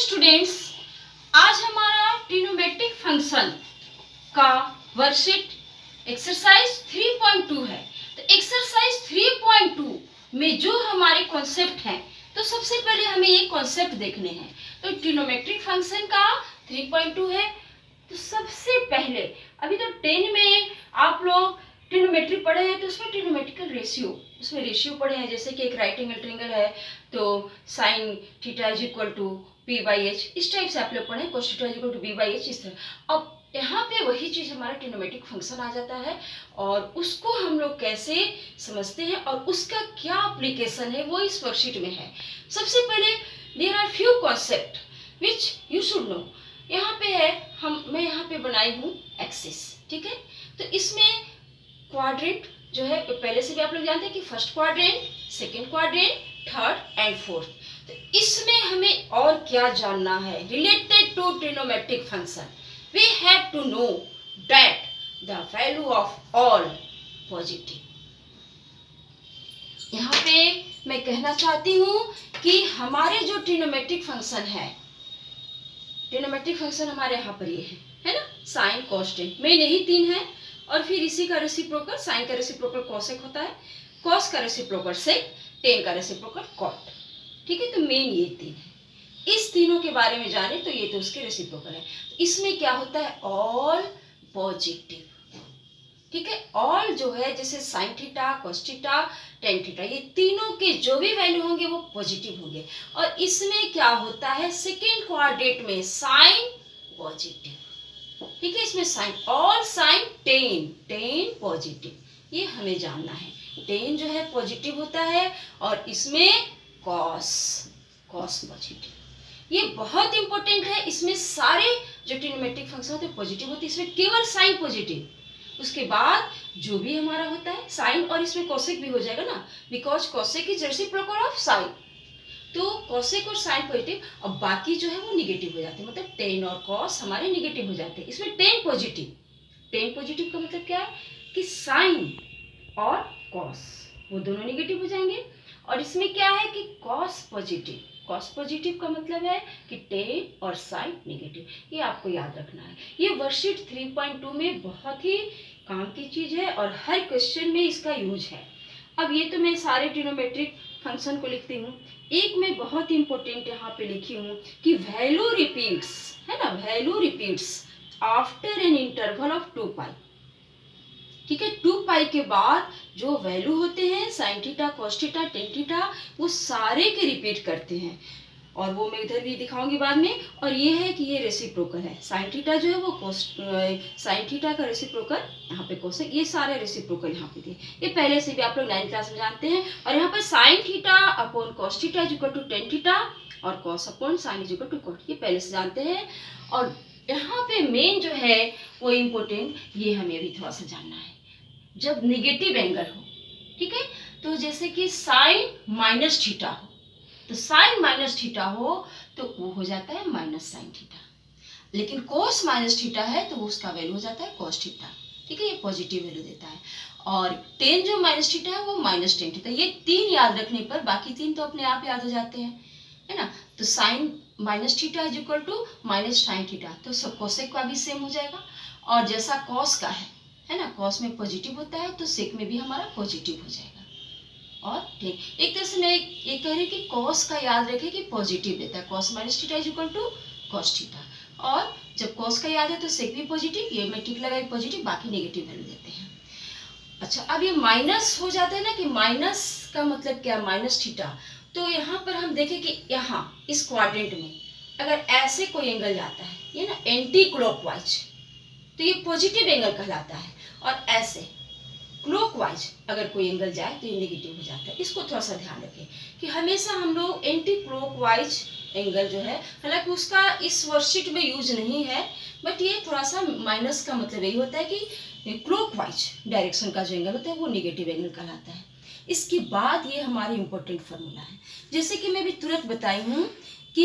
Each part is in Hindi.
स्टूडेंट्स, आज हमारा ट्रिग्नोमेट्रिक फंक्शन का वर्कशीट एक्सरसाइज 3.2 है। तो एक्सरसाइज 3.2 में जो हमारे कॉन्सेप्ट हैं, तो सबसे पहले हमें ये कॉन्सेप्ट देखने हैं। तो ट्रिग्नोमेट्रिक फंक्शन का 3.2 है। तो सबसे पहले अभी तो 10 में आप लोग ट्रिग्नोमेट्री पढ़े हैं, तो उसमें ट्रिग्नोमेट्रिकल रेशियो, उसमें रेशियो पढ़े हैं। जैसे कि एक राइट एंगल ट्रायंगल है तो sine theta is equal to P by H, इस टाइप से आप लोग पढ़े। Cos theta is equal to B by H, इस तरह। अब यहाँ पे वही चीज हमारा ट्रिग्नोमेट्रिक फंक्शन आ जाता है और उसको हम लोग कैसे समझते हैं और उसका क्या एप्लीकेशन है वो इस वर्कशीट में है। सबसे पहले there are few concept which you should know. यहाँ पे है, मैं यहाँ पे बनाई हूँ एक्सिस, ठीक है। तो इसमें क्वाड्रेंट जो है पहले से भी आप लोग जानते हैं कि first quadrant, second quadrant, third and fourth. तो इसमें हमें और क्या जानना है related to trigonometric function. We have to know that the value of all positive. यहाँ पे मैं कहना चाहती हूँ कि हमारे जो ट्रिग्नोमेट्रिक फंक्शन है, ट्रिग्नोमेट्रिक फंक्शन हमारे यहाँ पर ये है ना, साइन कॉस टेन, मेन यही तीन है। और फिर इसी का रेसिप्रोकल, साइन का रेसिप्रोकल कॉसेक होता है, कॉस का रेसिप्रोकल सेक, टेन का रेसिप्रोकल कॉट, ठीक है। तो मेन ये तीन है। इस तीनों के बारे में जाने तो ये तो उसके रेसिप्रोकल है। तो इसमें क्या होता है, ऑल पॉजिटिव, ठीक है। ऑल जो है जैसे sine theta, cos theta, tan theta, ये तीनों के जो भी वैल्यू होंगे वो पॉजिटिव होंगे। और इसमें क्या होता है, सेकेंड क्वाड्रेंट में साइन पॉजिटिव, ठीक है। इसमें sine, all sine tan, tan positive, ये हमें जानना है। टेन जो है पॉजिटिव होता है और इसमें कॉस, कॉस पॉजिटिव, ये बहुत इंपॉर्टेंट है। इसमें सारे जो ट्रिग्नोमेट्रिक फंक्शन होते हैं पॉजिटिव होते हैं, इसमें केवल साइन पॉजिटिव। उसके बाद जो भी हमारा होता है साइन, और इसमें कोसेक भी हो जाएगा ना, because cosec is reciprocal of sine. तो कोसेक और साइन पॉजिटिव, और बाकी जो है वो निगेटिव हो जाते हैं, मतलब टेन और कॉस हमारे निगेटिव हो जाते हैं। इसमें टेन पॉजिटिव, टेन पॉजिटिव का मतलब क्या है कि साइन और कॉस वो दोनों निगेटिव हो जाएंगे। और इसमें क्या है कि कॉस पॉजिटिव, कॉस पॉजिटिव का मतलब है कि टेन और साइन निगेटिव। ये आपको याद रखना है। ये वर्कशीट 3.2 में बहुत ही काम की चीज है और हर क्वेश्चन में इसका यूज है। अब ये तो मैं सारे ट्रिग्नोमेट्रिक फंक्शन को लिखती हूँ। एक मैं बहुत इंपॉर्टेंट यहाँ पे लिखी हूँ कि वैल्यू रिपीट्स, है ना, value repeats after an interval of 2 पाई, ठीक है। 2 पाई के बाद जो वैल्यू होते हैं sine theta, cos theta, tan theta, वो सारे के रिपीट करते हैं। और वो मैं इधर भी दिखाऊंगी बाद में। और ये है कि ये रेसिप्रोकल है, साइन थीटा जो है वो कोस, साइन थीटा का रेसिप्रोकल यहाँ पे कोसेक, ये सारे रेसिप्रोकल यहाँ पे दिए। ये पहले से भी आप लोग 9th क्लास में जानते हैं। और यहाँ पर sine theta upon cos theta is equal to tan theta और cos upon sine is equal to cot, ये पहले से जानते हैं। और यहाँ पे मेन जो है वो इम्पोर्टेंट, ये हमें अभी थोड़ा सा जानना है। जब निगेटिव एंगल हो, ठीक है, तो जैसे कि साइन माइनस थीटा हो, तो साइन माइनस थीटा हो तो वो हो जाता है माइनस साइन थीटा। लेकिन कोस माइनस थीटा है तो उसका वैल्यू हो जाता है कॉस थीटा, ठीक है। ये पॉजिटिव वैल्यू देता है। और टेन जो माइनस थीटा है वो माइनस टेन थीटा। ये तीन याद रखने पर बाकी तीन तो अपने आप याद हो जाते हैं, है ना। तो sine minus theta is equal to minus sine theta, तो सब कोसेक का भी सेम हो जाएगा। और जैसा कॉस का है ना, कॉस में पॉजिटिव होता है तो सेक में भी हमारा पॉजिटिव हो जाएगा। और ठीक एक तरह से मैं ये कह रही कि कॉस का याद रखें कि पॉजिटिव देता है, cos minus theta is equal to cos theta. और जब कॉस का याद है तो सेक भी पॉजिटिव, ये मैं टिक लगाई पॉजिटिव, बाकी नेगेटिव वैल्यू देते हैं। अच्छा, अब ये माइनस हो जाता है ना, कि माइनस का मतलब क्या, माइनस थीटा। तो यहाँ पर हम देखें कि यहाँ इस क्वाड्रेंट में अगर ऐसे कोई एंगल जाता है, ये ना एंटी क्लॉकवाइज, तो ये पॉजिटिव एंगल कहलाता है। और ऐसे क्लॉकवाइज अगर कोई एंगल जाए तो ये नेगेटिव हो जाता है। इसको थोड़ा सा ध्यान रखें कि हमेशा हम लोग एंटी क्लॉकवाइज एंगल जो है, हालांकि उसका इस वर्कशीट में यूज नहीं है, बट ये थोड़ा सा माइनस का मतलब यही होता है कि क्लॉकवाइज डायरेक्शन का जो एंगल होता है वो नेगेटिव एंगल कहलाता है। इसके बाद ये हमारी इंपॉर्टेंट फार्मूला है, जैसे कि मैं भी तुरंत बताई हूँ कि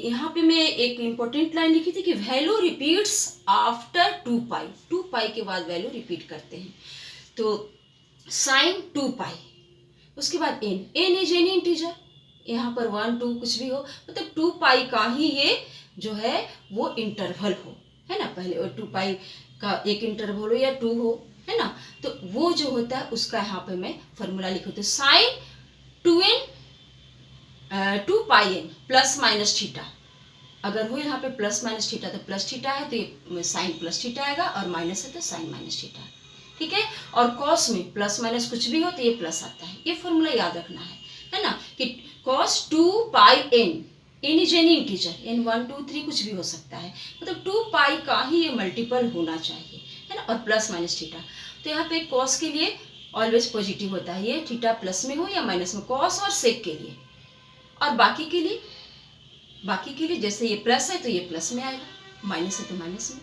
यहाँ पे मैं एक इंपॉर्टेंट लाइन लिखी थी कि वैल्यू रिपीट्स आफ्टर 2 पाई, 2 पाई के बाद वैल्यू रिपीट करते हैं। तो साइन 2 पाई, उसके बाद N, N is any integer, यहाँ पर 1 2 कुछ भी हो, मतलब 2 पाई का ही ये जो है वो इंटरवल हो, है ना। पहले 2 पाई का एक इंटरवल हो या 2 हो, है ना। तो वो जो होता है उसका यहाँ पे मैं फॉर्मूला लिखूँ तो sign 2 pi N plus minus theta, अगर हो यहाँ पे प्लस माइनस थीटा तो प्लस थीटा है तो ये साइन प्लस थीटा आएगा, और माइनस है तो साइन माइनस थीटा, ठीक है। और कॉस में प्लस माइनस कुछ भी हो तो ये प्लस आता है, ये फॉर्मूला याद रखना है ना, कि cos 2 pi N, N is any integer, N 1 2 3 कुछ भी हो सकता है, मतलब 2 पाई का ही ये मल्टीपल होना चाहिए, है ना, और प्लस माइनस थीटा। तो यहाँ पे कॉस के लिए ऑलवेज पॉजिटिव होता है, ये थीटा प्लस में हो या माइनस में, कॉस और सेक के लिए। और बाकी के लिए जैसे ये प्लस है तो ये प्लस में आएगा, माइनस है तो माइनस में।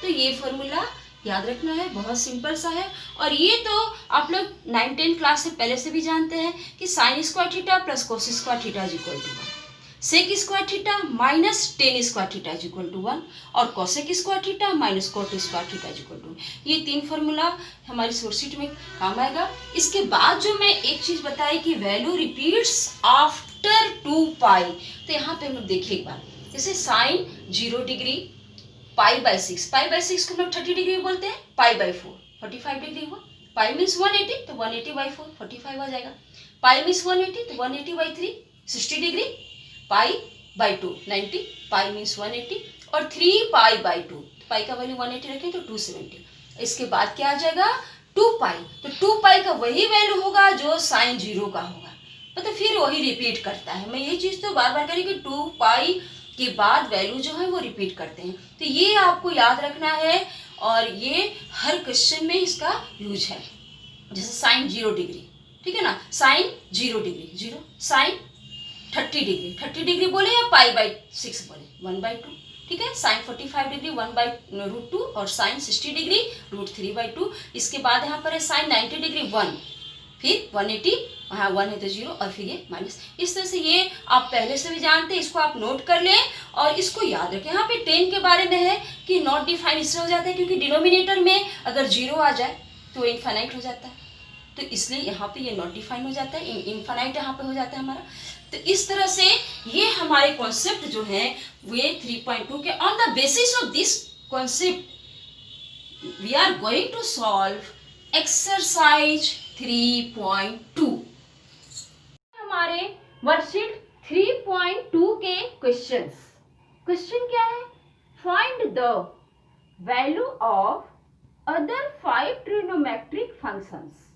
तो ये फॉर्मूला याद रखना है, बहुत सिंपल सा है। और ये तो आप लोग 9 10 क्लास से पहले से भी जानते हैं कि sine square theta plus cos square theta is equal to 1, sec square theta minus tan square theta is equal to 1, और cosec square theta minus cot square theta is equal to 1। ये 3 फॉर्मूला हमारी सोर्सशीट में काम आएगा। इसके बाद जो मैं एक चीज बताई कि वैल्यू रिपीट्स आफ्टर 2 पाई, तो यहाँ पे हम लोग देखिए एक बार, जैसे sine 0 degree pi by 6, pi by 6 को हम लोग 30 डिग्री बोलते हैं, पाई बाई 4 45 डिग्री हुआ, पाई मीन्स 180 तो 180 बाई 4 45 आ जाएगा, पाई मीन्स 180 तो 180 by 3 60 degree, pi by 2 90, pi means 180, और 3 पाई बाई 2, पाई का वैल्यू 180 रखें तो 270। इसके बाद क्या आ जाएगा 2 पाई, तो 2 पाई का वही वैल्यू होगा जो साइन 0 का होगा, मतलब फिर वही रिपीट करता है। मैं ये चीज़ तो बार बार करी कि 2 पाई के बाद वैल्यू जो है वो रिपीट करते हैं, तो ये आपको याद रखना है, और ये हर क्वेश्चन में इसका यूज है। जैसे साइन 0 डिग्री, ठीक है ना, साइन 0 डिग्री 0, साइन 30 डिग्री बोले या पाई बाई 6 बोले 1 बाई 2, ठीक है। साइन 45 डिग्री 1 बाई रूट 2, और साइन 60 डिग्री रूट 3 बाई 2। इसके बाद यहाँ पर है साइन 90 डिग्री 1, फिर 180, हाँ 1 है तो 0, और फिर ये माइनस। इस तरह से ये आप पहले से भी जानते हैं, इसको आप नोट कर लें और इसको याद रखें। यहाँ पे 10 के बारे में है कि नॉट डिफाइन इसलिए हो जाता है क्योंकि डिनोमिनेटर में अगर 0 आ जाए तो इनफाइनाइट हो जाता है, तो इसलिए यहाँ पे ये नॉट डिफाइन हो जाता है, इनफाइनाइट यहाँ पे हो जाता है हमारा। तो इस तरह से ये हमारे कॉन्सेप्ट जो है वे 3.2 के, on the basis of this concept we are going to solve exercise 3.2। हमारे वर्कशीट 3.2 के क्वेश्चंस। क्वेश्चन क्या है, find the value of other 5 trigonometric functions.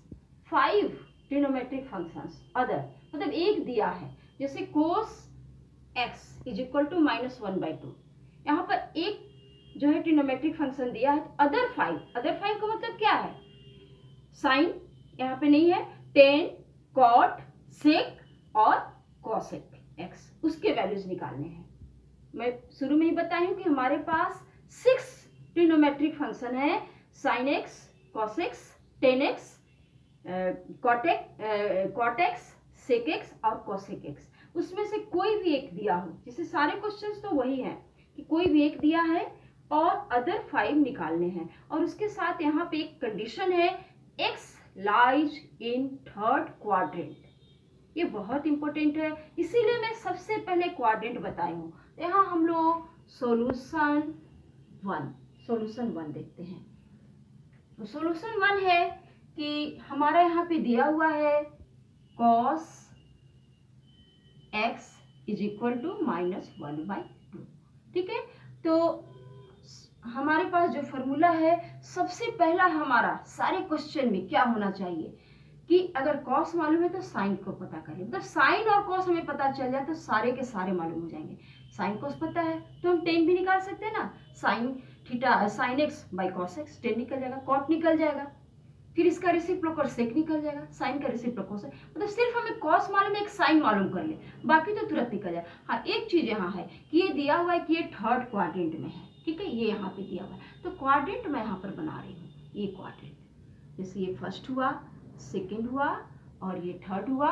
5 trigonometric functions other, मतलब एक दिया है, जैसे cos x is equal to -1/2। यहाँ पर एक जो है ट्रिग्नोमेट्रिक फंक्शन दिया है, अदर 5 का मतलब क्या है, साइन यहाँ पे नहीं है, टेन, कॉट, सेक और कॉसेक x, उसके वैल्यूज निकालने हैं। मैं शुरू में ही बताई हूँ कि हमारे पास 6 ट्रिग्नोमेट्रिक फंक्शन है, sine x, cos x, tan x, cot x, sec x और कॉसेक x। उसमें से कोई भी एक दिया हो, जैसे सारे क्वेश्चंस तो वही हैं कि कोई भी एक दिया है और अदर 5 निकालने हैं, और उसके साथ यहाँ पे एक कंडीशन है, x lies in third quadrant. ये बहुत इंपॉर्टेंट है, इसीलिए मैं सबसे पहले क्वाड्रेंट बताई हूँ। यहाँ हम लोग सॉल्यूशन 1 देखते हैं। तो सॉल्यूशन 1 है कि हमारा यहाँ पे दिया हुआ है cos x is equal to -1/2, ठीक है। तो हमारे पास जो फॉर्मूला है, सबसे पहला हमारा सारे क्वेश्चन में क्या होना चाहिए कि अगर कॉस मालूम है तो साइन को पता करें, मतलब साइन और कॉस हमें पता चल जाए तो सारे के सारे मालूम हो जाएंगे। साइन कॉस पता है तो हम टेन भी निकाल सकते हैं ना, sine theta sine x by cos x, ten निकल जाएगा, कॉट निकल जाएगा, फिर इसका रेसिप्रोकल सेक निकल जाएगा, साइन का रेसिप्रोकल सेक, मतलब सिर्फ हमें कॉस मालूम है, एक साइन मालूम कर ले, बाकी तो तुरंत निकल जाए। हाँ एक चीज यहाँ है कि ये दिया हुआ है कि ये थर्ड क्वाड्रेंट में है, ठीक है, ये यहाँ पे दिया हुआ है, तो क्वाड्रेंट मैं यहाँ पर बना रही हूँ, ये क्वाड्रेंट, जैसे ये फर्स्ट हुआ, सेकेंड हुआ, और ये थर्ड हुआ,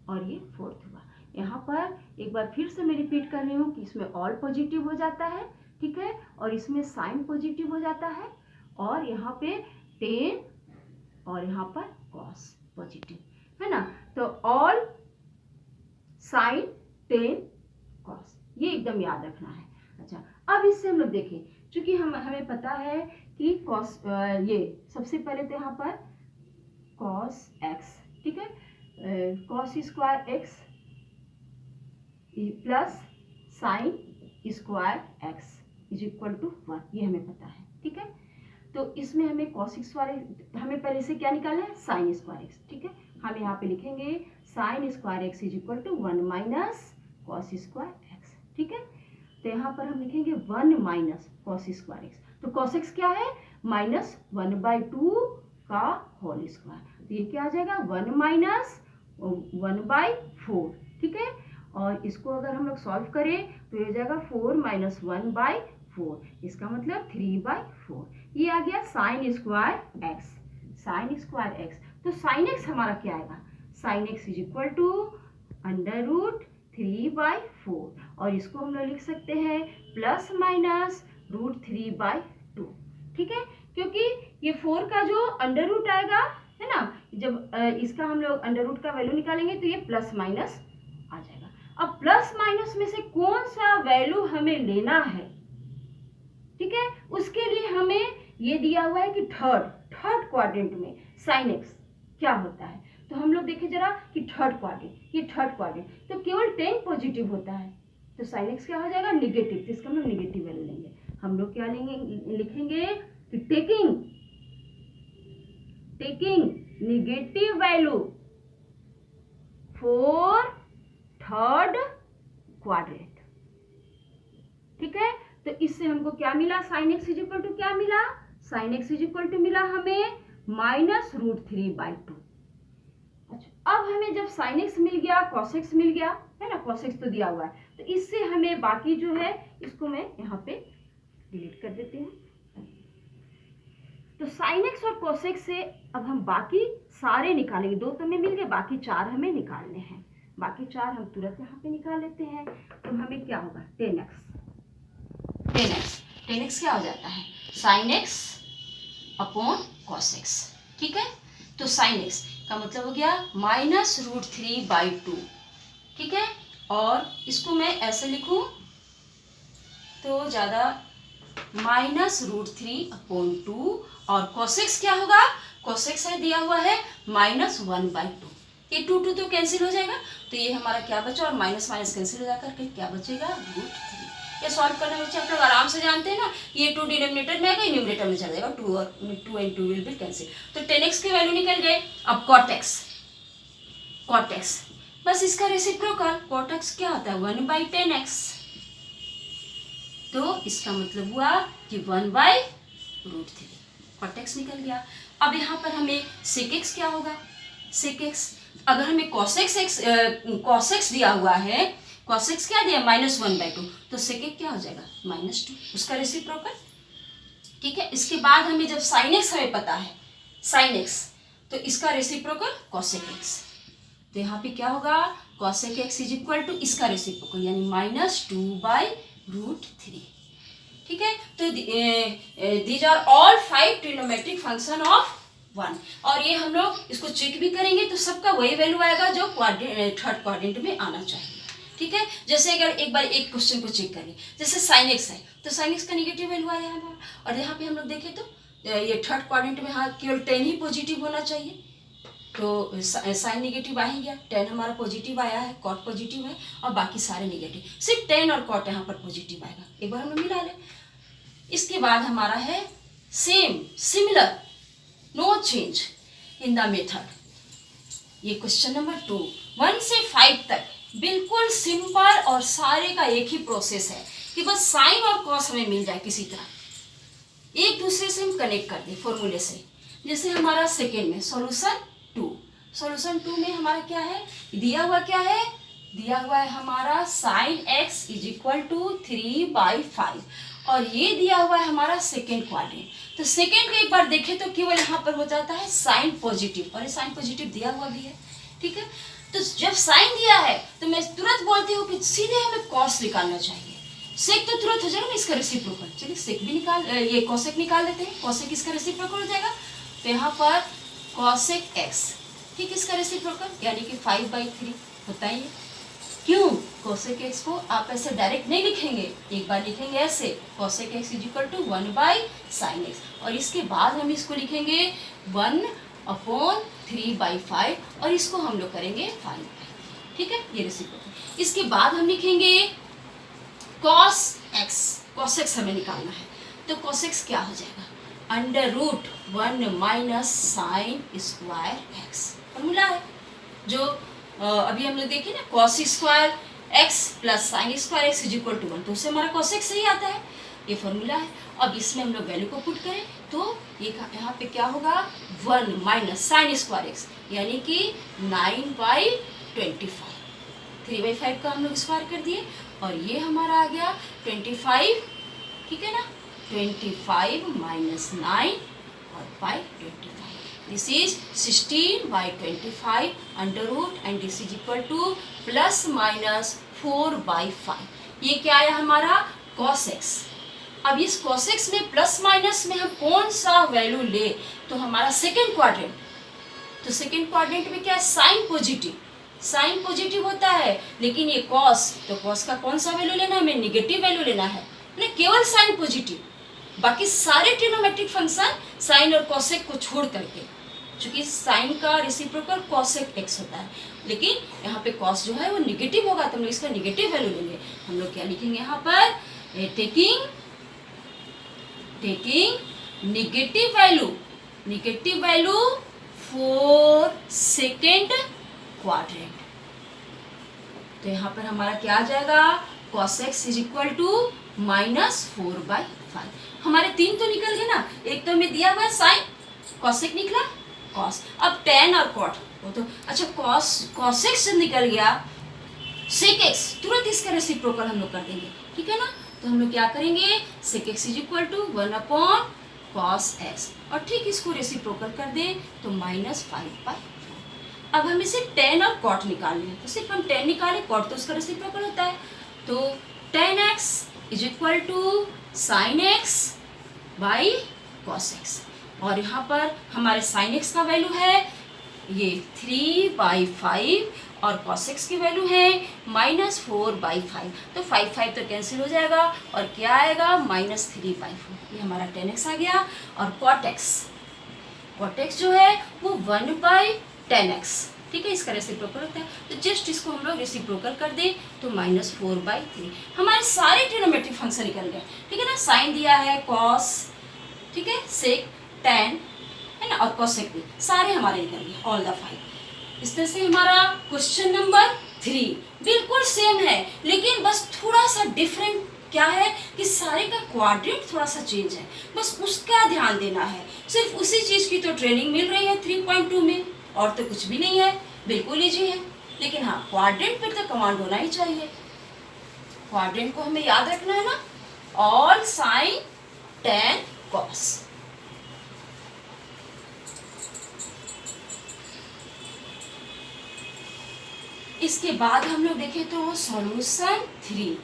और ये फोर्थ हुआ। यहाँ पर एक बार फिर से मैं रिपीट कर रही हूँ कि इसमें ऑल पॉजिटिव हो जाता है, ठीक है, और इसमें साइन पॉजिटिव हो जाता है, और यहाँ पे टेन और यहाँ पर कॉस पॉजिटिव है ना। तो ऑल साइन 10 कॉस, ये एकदम याद रखना है। अच्छा, अब इससे हम लोग देखें, चूंकि हमें पता है कि कॉस, ये सबसे पहले तो यहाँ पर कॉस एक्स, ठीक है, cos square x plus sine square x is equal to 1, ये हमें पता है, ठीक है। तो इसमें हमें कॉस स्क्वायर, हमें पहले से क्या निकालना है, साइन स्क्वायर एक्स, ठीक है। हम यहाँ पे लिखेंगे sine square x is equal to 1 minus cos square x, ठीक है। तो यहाँ पर हम लिखेंगे 1 माइनस कॉस स्क्वायर एक्स, तो कॉस एक्स क्या है, -1/2 का होल स्क्वायर, तो ये क्या आ जाएगा 1 माइनस 1/4, ठीक है। और इसको अगर हम लोग सॉल्व करें तो ये हो जाएगा 4 माइनस 1/4, इसका मतलब 3/4, ये आ गया sine square x, sine square x. तो साइन एक्स हमारा क्या आएगा, sine x is equal to √3/4, और इसको हम लोग लिख सकते हैं प्लस माइनस √3/2, ठीक है, क्योंकि ये 4 का जो अंडर रूट आएगा है ना, जब इसका हम लोग अंडर रूट का वैल्यू निकालेंगे तो ये प्लस माइनस आ जाएगा। अब प्लस माइनस में से कौन सा वैल्यू हमें लेना है, ठीक है, उसके लिए हमें ये दिया हुआ है कि थर्ड क्वाड्रेंट में साइन एक्स क्या होता है। तो हम लोग देखें जरा कि थर्ड क्वाड्रेंट, ये थर्ड क्वाड्रेंट तो केवल 10 पॉजिटिव होता है, तो साइन एक्स क्या हो जाएगा, निगेटिव, तो इसका हम लोग निगेटिव वैल्यू लेंगे। हम लोग क्या लेंगे, लिखेंगे कि taking negative value for third quadrant, ठीक है। तो इससे हमको क्या मिला, sine x is equal to क्या मिला, sine x is equal to मिला हमें -√3/2। अच्छा, अब हमें जब साइन एक्स मिल गया, कॉस एक्स मिल गया है ना, कॉस एक्स तो दिया हुआ है, तो इससे हमें बाकी जो है इसको मैं यहाँ पे डिलीट कर देती हूँ। तो साइन एक्स और कॉस एक्स से अब हम बाकी सारे निकालेंगे, 2 तो हमें मिल गए, बाकी 4 हमें निकालने हैं, बाकी 4 हम तुरंत यहाँ पे निकाल लेते हैं। तो हमें क्या होगा, 10x क्या हो जाता है, sign x upon cos x, ठीक है। तो साइन एक्स का मतलब हो गया -√3/2, ठीक है। और इसको मैं ऐसे लिखूं तो ज़्यादा -√3/2, और cos x क्या होगा, cos x है दिया हुआ है -1/2, ये 2 तो कैंसिल हो जाएगा, तो ये हमारा क्या बचा, और माइनस माइनस कैंसिल हो जाकर के क्या बचेगा, √3। ये सॉल्व करने में बच्चे आप लोग आराम से जानते हैं ना, ये 2 डिनोमिनेटर में आएगा, न्यूमरेटर में चला जाएगा, 2 and 2 विल बी कैंसिल। तो 10x की वैल्यू निकल गए। अब cot x बस इसका रेसिप्रोकल, cot x क्या होता है, 1/10x, तो इसका मतलब हुआ कि 1/√3, cot x निकल गया। अब यहाँ पर हमें sec x क्या होगा, sec x, अगर हमें cos x दिया हुआ है, cos x क्या दिया, -1/2, तो sec x क्या हो जाएगा, -2, उसका रेसिप्रोकल, ठीक है। इसके बाद हमें जब sin x हमें पता है, sin x, तो इसका रेसिप्रोकल cosec x, तो यहाँ पे क्या होगा, cosec x is equal to इसका रेसिप्रोकल यानी -2/√3, ठीक है। तो these are all 5 trigonometric function of 1, और ये हम लोग इसको चेक भी करेंगे तो सबका वही वैल्यू आएगा जो थर्ड क्वाड्रेंट में आना चाहिए, ठीक है। जैसे अगर एक बार एक क्वेश्चन को चेक करें, जैसे sin x है तो sin x का निगेटिव वैल्यू आया है, और यहाँ पे हम लोग देखें तो ये थर्ड क्वाड्रेंट में हाँ केवल 10 ही पॉजिटिव होना चाहिए, तो साइन निगेटिव आ ही गया, 10 हमारा पॉजिटिव आया है, कॉट पॉजिटिव है, और बाकी सारे निगेटिव, सिर्फ 10 और कॉट यहाँ पर पॉजिटिव आएगा। एक बार हम लोग मिला लें। इसके बाद हमारा है similar, no change in the method. ये क्वेश्चन नंबर 2, 1 से 5 तक बिल्कुल सिंपल, और सारे का एक ही प्रोसेस है कि बस साइन और कॉस हमें मिल जाए किसी तरह, एक दूसरे से हम कनेक्ट कर दें फॉर्मूले से। जैसे हमारा सेकेंड में सॉल्यूशन 2 में हमारा क्या है, दिया हुआ क्या है, दिया हुआ है हमारा sine x is equal to 3/5, और ये दिया हुआ है हमारा सेकेंड क्वाड्रेंट। तो सेकेंड का एक बार देखें तो केवल यहाँ पर हो जाता है साइन पॉजिटिव, और ये साइन पॉजिटिव दिया हुआ भी है, ठीक है। तो जब साइन दिया है तो मैं तुरंत बोलती हूँ कि सीधे हमें कॉस निकालना चाहिए, सेक तो तुरंत हो जाएगा ना इसका रेसिप्रोकल, चलिए सेक भी निकाल, ये कॉसेक निकाल लेते हैं, कॉसेक इसका रेसिप्रोकल हो जाएगा, तो यहाँ पर कॉसेक x, ठीक, इसका रेसिप्रोकल यानी कि 5/3 होता ही है, क्यों? कोसेक एक्स को आप ऐसे डायरेक्ट नहीं लिखेंगे, एक बार लिखेंगे ऐसे cosec x is equal to 1/sin x, और इसके बाद हम इसको लिखेंगे 1/3/5 और इसको हम लोग करेंगे 5। ठीक है, ये रेसिप्रोकल। इसके बाद हम लिखेंगे cos x, cos x हमें निकालना है, तो cos x क्या हो जाएगा? √1 - sin स्क्वायर x फॉर्मूला है जो अभी हम लोग देखें ना, cos square x plus sine square x is equal to 1, तो उससे हमारा cos x सही आता है, ये फॉर्मूला है। अब इसमें हम लोग वैल्यू को पुट करें तो ये यहाँ पे क्या होगा? 1 - sin स्क्वायर x यानी कि 9/25, 3/5 का हम लोग स्क्वायर कर दिए और ये हमारा आ गया 25, ठीक है ना, 25 - 9 और by 25, this is 16/25 √ and this is equal to ±4/5। ये क्या आया हमारा? cos x। अब इस cos x में प्लस माइनस में हम कौन सा वैल्यू ले, तो हमारा सेकेंड क्वाड्रेंट, तो सेकेंड क्वाड्रेंट में क्या है? साइन पॉजिटिव, साइन पॉजिटिव होता है, लेकिन ये cos, तो cos का कौन सा वैल्यू लेना है? हमें निगेटिव वैल्यू लेना है ना, केवल साइन पॉजिटिव, बाकी सारे ट्रिग्नोमेट्रिक फंक्शन साइन और cosec को छोड़ करके, क्योंकि साइन का रेसिप्रोकल cosec x होता है, लेकिन यहाँ पे cos जो है वो निगेटिव होगा, तो हम लोग इसका निगेटिव वैल्यू लेंगे। हम लोग क्या लिखेंगे यहाँ पर? Taking negative value for second quadrant, तो यहाँ पर हमारा क्या आ जाएगा? cos x is equal to -4/5। हमारे 3 तो निकल गए ना, एक तो हमें दिया हुआ है साइन, cosec निकला, cos, अब tan और cot, वो तो अच्छा cosec से निकल गया, sec x तुरंत इसका रेसिप्रोकल हम लोग कर देंगे, ठीक है ना, तो हम लोग क्या करेंगे? sec x is equal to 1/cos x, और ठीक इसको रेसिप्रोकल कर दें तो -5/4। अब हम इसे tan और cot निकाल लें, तो सिर्फ हम tan निकालें, cot तो उसका रेसिप्रोकल होता है, तो tan x is equal to sin x by cos x, और यहाँ पर हमारे sin x का वैल्यू है ये 3/5 और cos x की वैल्यू है -4/5, तो 5 तो कैंसिल हो जाएगा और क्या आएगा? -3/4, ये हमारा tan x आ गया। और cot x जो है वो 1/tan x, ठीक है, इसका रेसिप्रोकल होता है, तो जस्ट इसको हम लोग रेसिप्रोकल कर दें तो -4/3। हमारे सारे ट्रिग्नोमेट्रिक फंक्शन निकल गए, ठीक है ना, साइन दिया है, cos, ठीक है, sec, tan है ना, और cosec भी सारे हमारे निकल गए, ऑल द 5। इस तरह से हमारा क्वेश्चन नंबर 3 बिल्कुल सेम है, लेकिन बस थोड़ा सा डिफरेंट क्या है कि सारे का क्वाड्रेंट थोड़ा सा चेंज है, बस उसका ध्यान देना है। सिर्फ उसी चीज़ की तो ट्रेनिंग मिल रही है 3.2 में, और तो कुछ भी नहीं है, बिल्कुल ईजी है, लेकिन हाँ क्वाड्रेंट पर तो कमांड होना ही चाहिए। क्वाड्रेंट को हमें याद रखना है ना, ऑल साइन tan cos। इसके बाद हम लोग देखें तो सॉल्यूशन 3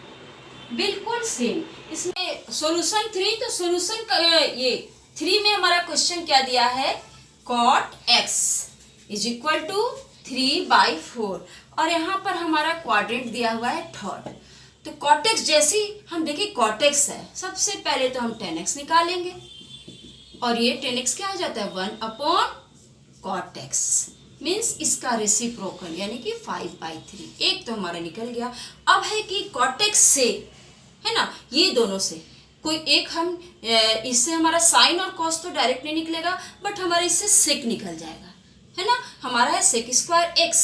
बिल्कुल सेम, इसमें सॉल्यूशन 3, तो सॉल्यूशन का ये 3 में हमारा क्वेश्चन क्या दिया है? cot x is equal to 3/4, और यहाँ पर हमारा क्वाड्रेंट दिया हुआ है थर्ड, तो cot x जैसी हम देखिए cot x है, सबसे पहले तो हम tan x निकालेंगे, और ये tan x क्या हो जाता है? 1/cot x, मीन्स इसका रेसिप्रोकल यानी कि 5/3, एक तो हमारा निकल गया। अब है कि cot x से, है ना, ये दोनों से कोई एक हम, इससे हमारा साइन और cos तो डायरेक्ट नहीं निकलेगा, बट हमारा इससे sec निकल जाएगा, है ना, हमारा है sec square x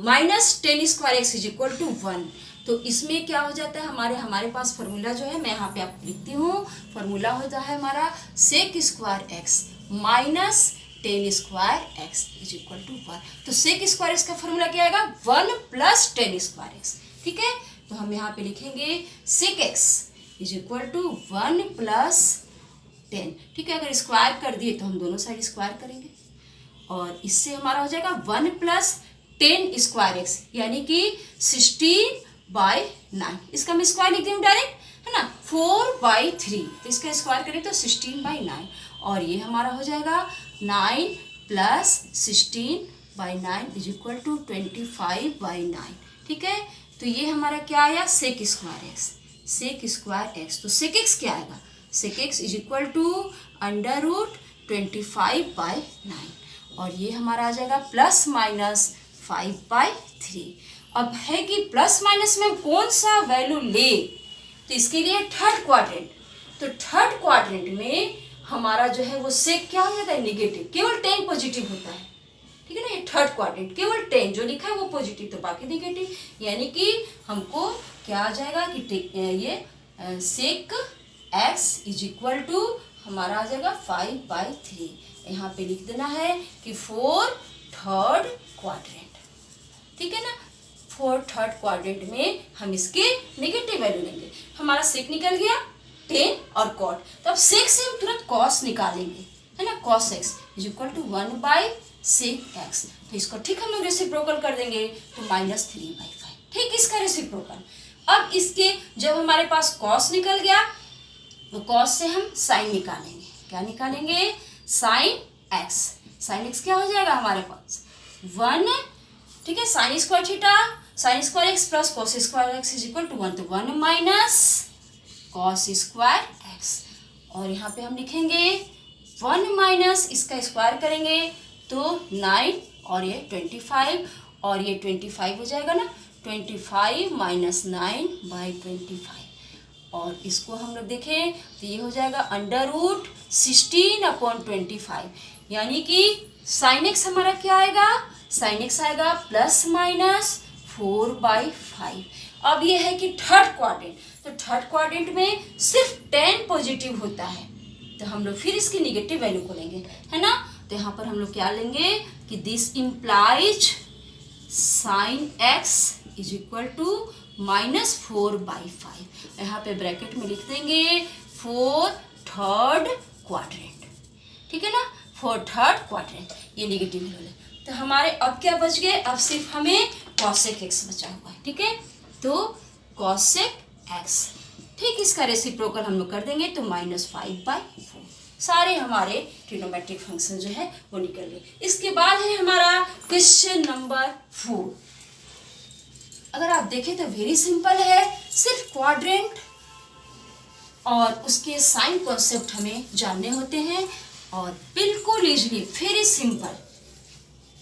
minus tan square x is equal to 1, तो इसमें क्या हो जाता है? हमारे पास फॉर्मूला जो है, मैं यहाँ पे आपको लिखती हूँ, फॉर्मूला होता है हमारा sec square x minus tan square x is equal to 1, तो sec स्क्वायर x का फॉर्मूला क्या आएगा? 1 प्लस tan स्क्वायर x, ठीक है, तो हम यहाँ पे लिखेंगे sec x is equal to 1 plus 10, ठीक है, अगर स्क्वायर कर दिए तो हम दोनों साइड स्क्वायर करेंगे, और इससे हमारा हो जाएगा 1 प्लस 10 स्क्वायर x यानी कि 16/9, इसका मैं स्क्वायर लिख दूँ डायरेक्ट, है ना, 4/3, तो इसका स्क्वायर करें तो 16/9, और ये हमारा हो जाएगा 9 प्लस 16/9 इज इक्वल टू 25/9, ठीक है, तो ये हमारा क्या आया, sec square x, sec square x. तो सेक एक्स क्या आएगा, sec x is equal to under root 25/9 और ये हमारा आ जाएगा प्लस माइनस 5/3। अब है कि प्लस माइनस में कौन सा वैल्यू ले, तो इसके लिए थर्ड क्वाड्रेंट, तो थर्ड क्वाड्रेंट में हमारा जो है वो सेक क्या हो जाता है, निगेटिव, केवल 10 पॉजिटिव होता है, ठीक है ना। ये थर्ड क्वाड्रेंट केवल 10 जो लिखा है वो पॉजिटिव, तो बाकी निगेटिव, यानी कि हमको क्या आ जाएगा कि ये sec x is equal to हमारा आ जाएगा 5/3। यहाँ पे लिख देना है कि 4 थर्ड क्वाड्रेंट, ठीक है ना। 4 थर्ड क्वाड्रेंट में हम इसके नेगेटिव वैल्यू लेंगे। हमारा सेक निकल गया 10 और कॉट, तो अब सेक से हम तुरंत कॉस निकालेंगे, है ना। Cos X is equal to 1/सेक एक्स, तो इसको ठीक हम लोग रेसिप्रोकल कर देंगे तो -3/5, ठीक इसका रेसिप्रोकल। अब इसके जब हमारे पास कॉस निकल गया तो कॉस से हम साइन निकालेंगे, क्या निकालेंगे, साइन एक्स। साइन एक्स क्या हो जाएगा हमारे पास 1, ठीक है, sine square theta, sine square x plus cos square x is equal to 1, तो 1 माइनस कॉस स्क्वायर एक्स। और यहाँ पे हम लिखेंगे 1 माइनस इसका स्क्वायर करेंगे तो 9 और ये 25 और ये 25 हो जाएगा ना, 25 माइनस 9/25 और इसको हम लोग देखें तो ये हो जाएगा अंडर रूट 16/25, यानी कि साइन एक्स हमारा क्या आएगा, साइन एक्स आएगा प्लस माइनस 4/5। अब ये है कि थर्ड क्वाड्रेंट, तो थर्ड क्वाड्रेंट में सिर्फ 10 पॉजिटिव होता है, तो हम लोग फिर इसकी निगेटिव वैल्यू को लेंगे, है ना। तो यहाँ पर हम लोग क्या लेंगे कि this implies sine x is equal to -4/5। यहाँ पे ब्रैकेट में लिख देंगे 4 थर्ड क्वाड्रेंट, ठीक है ना, 4 थर्ड क्वाड्रेंट, ये निगेटिव वैल्यू। तो हमारे अब क्या बच गए, अब सिर्फ हमें कॉसेक एक्स बचा हुआ है, ठीक है, तो कॉसेक एक्स, ठीक इसका रेसिप्रोकल हम लोग कर देंगे तो -5/4। सारे हमारे ट्रिग्नोमेट्रिक फंक्शन जो है वो निकल गए। इसके बाद है हमारा क्वेश्चन नंबर 4। अगर आप देखें तो वेरी सिंपल है, सिर्फ क्वाड्रेंट और उसके साइन कॉन्सेप्ट हमें जानने होते हैं और बिल्कुल इजली, वेरी सिंपल,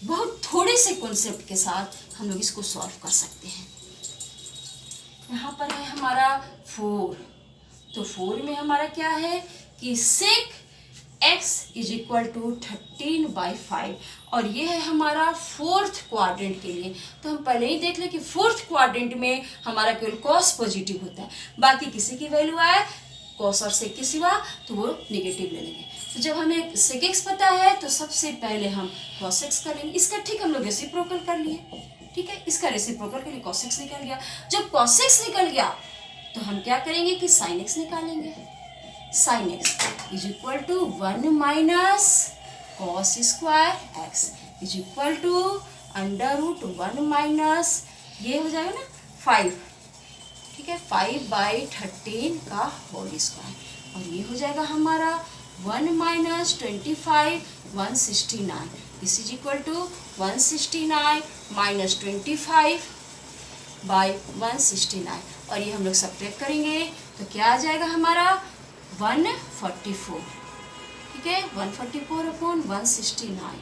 बहुत थोड़े से कॉन्सेप्ट के साथ हम लोग इसको सॉल्व कर सकते हैं। यहाँ पर है हमारा 4, तो 4 में हमारा क्या है कि सेक x इज इक्वल टू 13/5 और ये है हमारा फोर्थ क्वाड्रेंट के लिए। तो हम पहले ही देख लें कि फोर्थ क्वाड्रेंट में हमारा केवल कॉस पॉजिटिव होता है, बाकी किसी की वैल्यू आए कॉस और सेक के सिवा तो वो निगेटिव ले लेंगे। तो जब हमें सेक एक्स पता है तो सबसे पहले हम कॉस एक्स कर लेंगे, इसका ठीक हम लोग रेसिप्रोकल कर लिए, ठीक है, इसका रेसिप्रोकल के लिए कॉस एक्स निकल गया। जब कॉस एक्स निकल गया तो हम क्या करेंगे कि साइन एक्स निकालेंगे। Sine x is equal to 1 minus cos square x is equal to under root 1 minus ये हो जाएगा ना 5, ठीक है, 5/13 का होल स्क्वायर और ये हो जाएगा हमारा 1 minus 25 169 this is equal to 169 minus 25/169 और ये हम लोग सब्ट्रैक्ट करेंगे तो क्या आ जाएगा हमारा 144, ठीक है, 144/169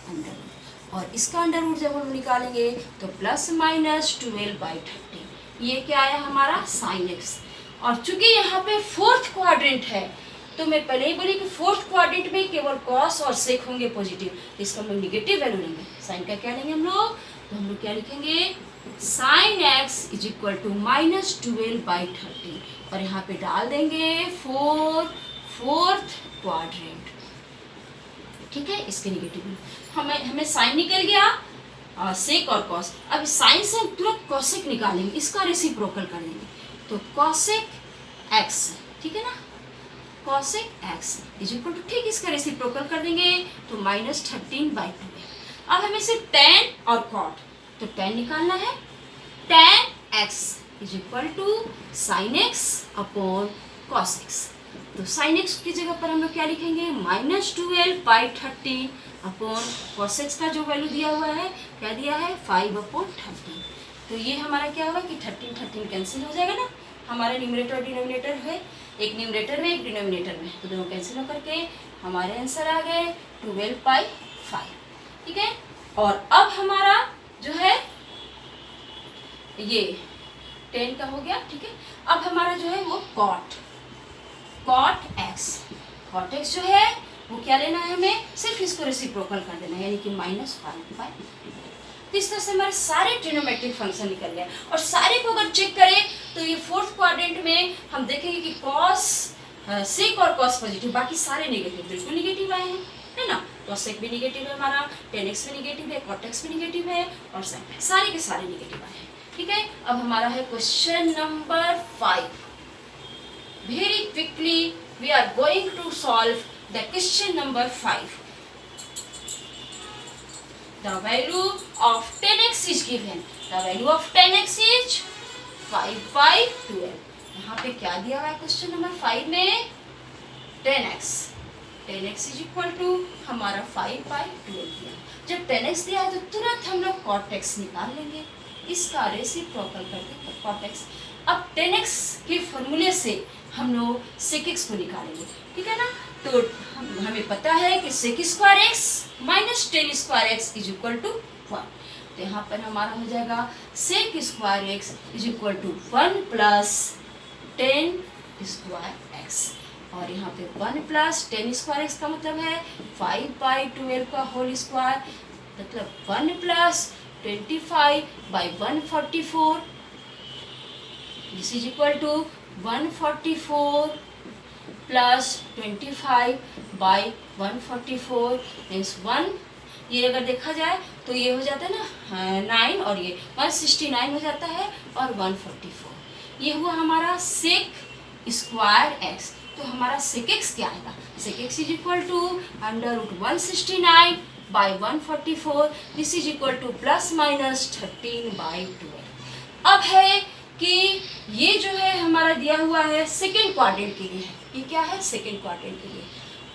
अंडर रूट और इसका अंडर रूट जब हम निकालेंगे तो प्लस माइनस 12/13 ये क्या आया हमारा साइन एक्स। और चूंकि यहाँ पे फोर्थ क्वाड्रेंट है तो मैं पहले ही बोली कि फोर्थ क्वाड्रेंट में केवल कॉस और सेक होंगे पॉजिटिव, तो इसका हम लोग निगेटिव वैल्यू लेंगे। साइन का क्या लेंगे हम लोग, तो हम लोग क्या लिखेंगे sine x is equal to -12/13 और यहाँ पे डाल देंगे फोर्थ क्वाड्रेंट, ठीक है, इसके निगेटिव हमें साइन निकल गया सेक और कॉस। अब साइन से हम तुरंत कॉसेक निकालेंगे, इसका रेसिप्रोकल कर लेंगे तो कॉसेक एक्स, ठीक है ना, cosec x is equal to ठीक इसका रेसिप्रोकल कर देंगे तो -13/2। अब हमें सिर्फ tan और cot तो tan निकालना है, tan x is equal to sine x upon cos x. तो साइन एक्स की जगह पर हम लोग क्या लिखेंगे -12/13 अपॉन कॉस एक्स का जो वैल्यू दिया हुआ है क्या दिया है 5/13 तो ये हमारा क्या होगा कि 13 कैंसिल हो जाएगा ना, हमारा न्यूमरेटर और डिनोमिनेटर है, एक न्यूमरेटर में एक डिनोमिनेटर में, तो दोनों कैंसिल होकर के हमारे आंसर आ गए 12/5। ठीक है, और अब हमारा जो है ये 10 का हो गया। ठीक है, अब हमारा जो है वो कॉट एक्स जो है वो क्या लेना है हमें, सिर्फ इसको रेसिप्रोकल कर देना है, यानी कि -1/5। तो इस तरह से हमारे सारे ट्रिग्नोमेट्रिक फंक्शन निकल गए, और सारे को अगर चेक करें तो ये फोर्थ क्वाड्रेंट में हम देखेंगे कि कॉस सेक और कॉस पॉजिटिव, बाकी सारे नेगेटिव, बिल्कुल नेगेटिव आए हैं, है ना। कॉस सेक भी नेगेटिव है हमारा, tan x भी नेगेटिव है, cot x भी नेगेटिव है, और सारे के सारे नेगेटिव आए हैं। ठीक है, अब हमारा है question number 5। Very quickly we are going to solve the question number 5। The value of 10x is given. The value of 10x is 5/12. यहाँ पे क्या दिया हुआ है क्वेश्चन नंबर 5 में, 10x इज इक्वल टू हमारा 5/12 दिया। जब 10x दिया है तो तुरंत हम लोग cot x निकाल लेंगे, इसका रेसिप्रोकल करके cot x। अब 10x के फॉर्मूले से हम लोग sec x को निकालेंगे, ठीक है ना। तो हमें पता है कि sec square x minus tan square x is equal to 1। तो यहाँ पर हमारा हो जाएगा sec square x is equal to 1 plus tan square x, और यहाँ पे 1 प्लस tan स्क्वायर x का मतलब है 5/12 का होल स्क्वायर, मतलब 1 plus 25/144, this is equal to 144 plus 25/144 means 1। ये अगर देखा जाए तो ये हो जाता है ना 9, और ये 169 हो जाता है, और 144। ये हुआ हमारा सेक स्क्वायर एक्स। तो हमारा सेक एक्स क्या आएगा, sec x is equal to √169/144, this is equal to ±13/12। अब है कि ये जो है हमारा दिया हुआ है सेकेंड क्वाड्रेंट के लिए है, ये क्या है सेकेंड क्वाड्रेंट के लिए।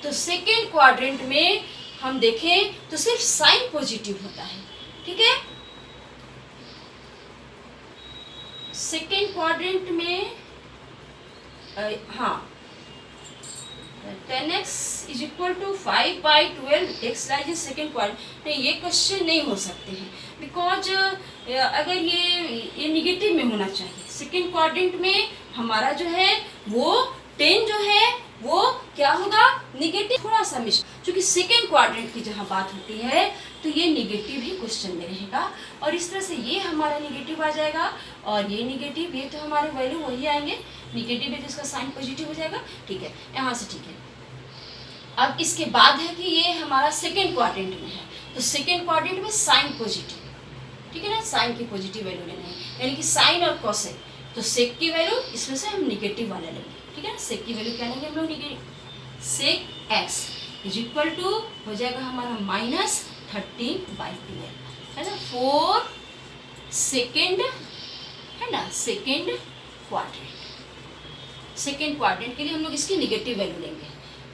तो सेकेंड क्वाड्रेंट में हम देखें तो सिर्फ साइन पॉजिटिव होता है, ठीक है। सेकेंड क्वाड्रेंट में हाँ 10x is equal to 5/12 x lies in second quadrant. नहीं, ये क्वेश्चन नहीं हो सकते हैं, बिकॉज अगर ये निगेटिव में होना चाहिए। सेकेंड क्वाड्रेंट में हमारा जो है वो 10 जो है वो क्या होगा, निगेटिव, थोड़ा सा मिस, क्योंकि सेकेंड क्वाड्रेंट की जहाँ बात होती है तो ये निगेटिव ही क्वेश्चन में रहेगा, और इस तरह से ये हमारा निगेटिव आ जाएगा, और ये निगेटिव, ये तो हमारे वैल्यू वही आएंगे, निगेटिव है तो इसका साइन पॉजिटिव हो जाएगा, ठीक है, यहाँ से ठीक है। अब इसके बाद है कि ये हमारा सेकेंड क्वाड्रेंट में है, तो सेकेंड क्वाड्रेंट में साइन पॉजिटिव, ठीक है ना, साइन की पॉजिटिव वैल्यू लेना है, यानी कि साइन और कोसेक। तो सेक की वैल्यू इसमें से हम निगेटिव वाला लेंगे, ठीक है ना। सेक की वैल्यू क्या लेंगे हम लोग, negative. Sec x is equal to हो जाएगा हमारा -13/12, है ना, 4 सेकेंड, है ना, सेकेंड क्वाड्रेंट। सेकेंड क्वाड्रेंट के लिए हम लोग इसकी निगेटिव वैल्यू लेंगे।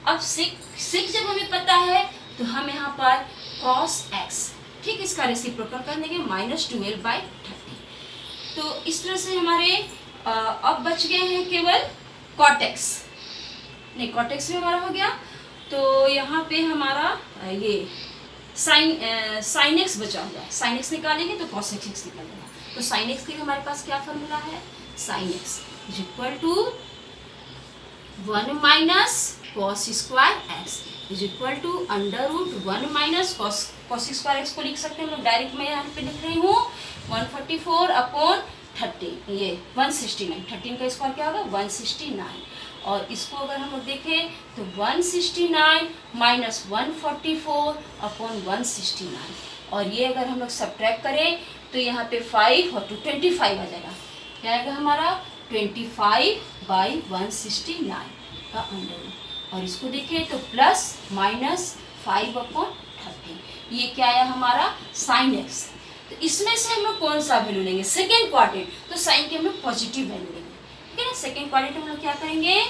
अब सेक जब हमें पता है तो हम यहाँ पर cos x, ठीक, इसका रेसिप्रोकल कर देंगे -12/30। तो इस तरह से हमारे अब बच गए हैं केवल cot x, नहीं cot x भी हमारा हो गया। तो यहाँ पे हमारा ये sin x बचा हुआ है, sin x निकालेंगे तो cos x निकालेंगे। तो sin x के लिए हमारे पास क्या फॉर्मूला है, sin x is equal to 1 minus cos square x is equal to √1 - cos square x को लिख सकते हैं हम लोग डायरेक्ट, मैं यहाँ पे लिख रही हूँ 144/30, ये 169, 13 का स्क्वायर क्या होगा 169, और इसको अगर हम लोग देखें तो 169 माइनस 144/169, और ये अगर हम लोग सब्ट्रैक्ट करें तो यहाँ पे 5 और 25 आ जाएगा, क्या आएगा हमारा 25/169 का अंडर, और इसको देखें तो ±5/30, ये क्या आया हमारा साइन एक्स। तो इसमें से हम लोग कौन सा वैल्यू लेंगे, सेकेंड क्वाड्रेंट, तो साइन की हम लोग पॉजिटिव वैल्यू लेंगे, ठीक है ना। सेकेंड क्वाड्रेंट हम लोग क्या करेंगे,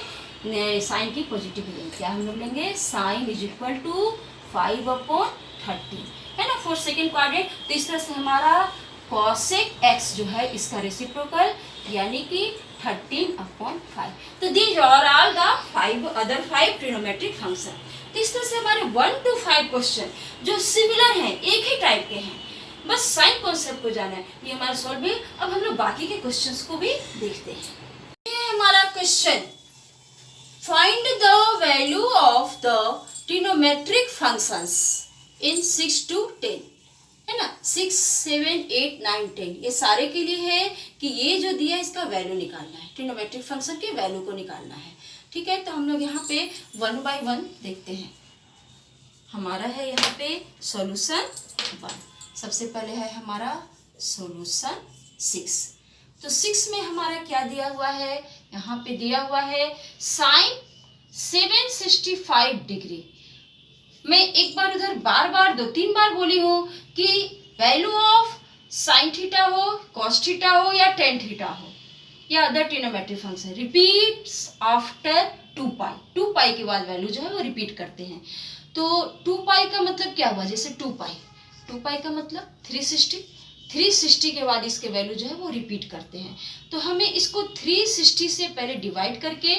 साइन की पॉजिटिव वैल्यू, क्या हम लोग लेंगे, साइन इज इक्वल टू 5/30, है ना, फॉर सेकेंड क्वाड्रेंट। तो इस तरह से हमारा कॉसेक एक्स जो है इसका रेसिप्रोकल यानी कि 13/5। तो these are all the 5 other 5 trigonometric function. तो इस तरह से हमारे 1 to 5 क्वेश्चन जो सिमिलर हैं, एक ही टाइप के हैं, बस साइन कॉन्सेप्ट को जाना है, ये हमारा सॉल्व है। अब हम लोग बाकी के क्वेश्चंस को भी देखते हैं। ये हमारा question, find the value of the trigonometric functions in 6 to 10, है ना। 6, 7, 8, 9, 10 ये सारे के लिए है कि ये जो दिया है इसका वैल्यू निकालना है, ट्रिग्नोमेट्रिक फंक्शन के वैल्यू को निकालना है। ठीक है, तो हम लोग यहाँ पे 1 by 1 देखते हैं। हमारा है यहाँ पे सॉल्यूशन 1। सबसे पहले है हमारा सॉल्यूशन 6। तो 6 में हमारा क्या दिया हुआ है, यहाँ पे दिया हुआ है साइन 765 डिग्री। मैं एक बार उधर बार 2-3 बार बोली हूँ कि वैल्यू ऑफ साइन थीटा हो, कॉस थीटा हो या टेन थीटा हो या other trigonometric function repeats after 2 पाई। 2 पाई के बाद वैल्यू जो है वो रिपीट करते हैं। तो 2 पाई का मतलब क्या हुआ, जैसे 2 पाई का मतलब 360 के बाद इसके वैल्यू जो है वो रिपीट करते हैं। तो हमें इसको 360 से पहले डिवाइड करके,